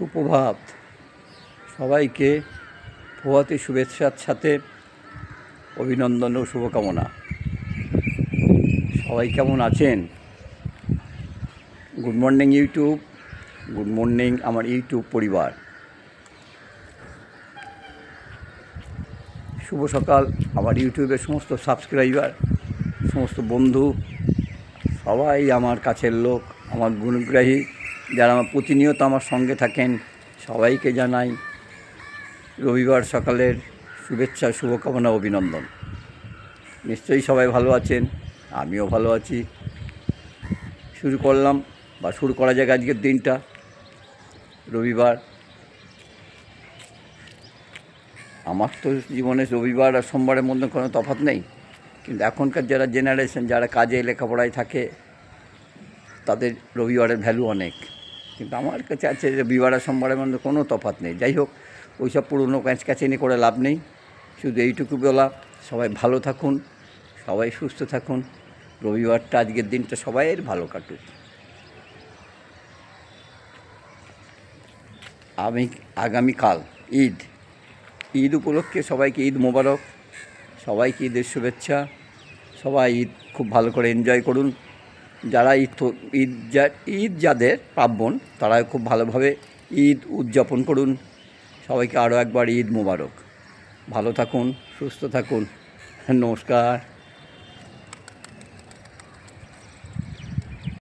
সুপ্রভাত সবাইকে। প্রভাতী শুভেচ্ছার সাথে অভিনন্দন ও শুভকামনা। সবাই কেমন আছেন? Good morning YouTube, good morning আমার ইউটিউব পরিবার। শুভ সকাল আমার ইউটিউবের সমস্ত সাবস্ক্রাইবার, সমস্ত বন্ধু, সবাই আমার কাছের লোক, আমার গুণগ্রাহী, যারা আমার প্রতিনিয়ত আমার সঙ্গে থাকেন, সবাইকে জানাই রবিবার সকালের শুভেচ্ছা, শুভকামনা, অভিনন্দন। নিশ্চয়ই সবাই ভালো আছেন, আমিও ভালো আছি। শুরু করলাম বা শুরু করা যাক আজকের দিনটা, রবিবার। আমার তো জীবনে রবিবার আর সোমবারের মধ্যে কোনো তফাৎ নেই, কিন্তু এখনকার যারা জেনারেশন, যারা কাজে লেখাপড়ায় থাকে, তাদের রবিবারের ভ্যালু অনেক। কিন্তু আমার কাছে আছে রবিবার আর সোমবারের মধ্যে কোনো তফাৎ নেই। যাই হোক, ওইসব পুরনো ক্যাচক্যাচানি করে লাভ নেই। শুধু এইটুকু বলা, সবাই ভালো থাকুন, সবাই সুস্থ থাকুন। রবিবারটা, আজকের দিনটা সবাইয়ের ভালো কাটুক। আগামীকাল ঈদ উপলক্ষে সবাইকে ঈদ মোবারক, সবাইকে ঈদের শুভেচ্ছা। সবাই ঈদ খুব ভালো করে এনজয় করুন। যারা ঈদ যাদের পার্বণ, তারা খুব ভালোভাবে ঈদ উদযাপন করুন। সবাইকে আরও একবার ঈদ মোবারক। ভালো থাকুন, সুস্থ থাকুন। নমস্কার।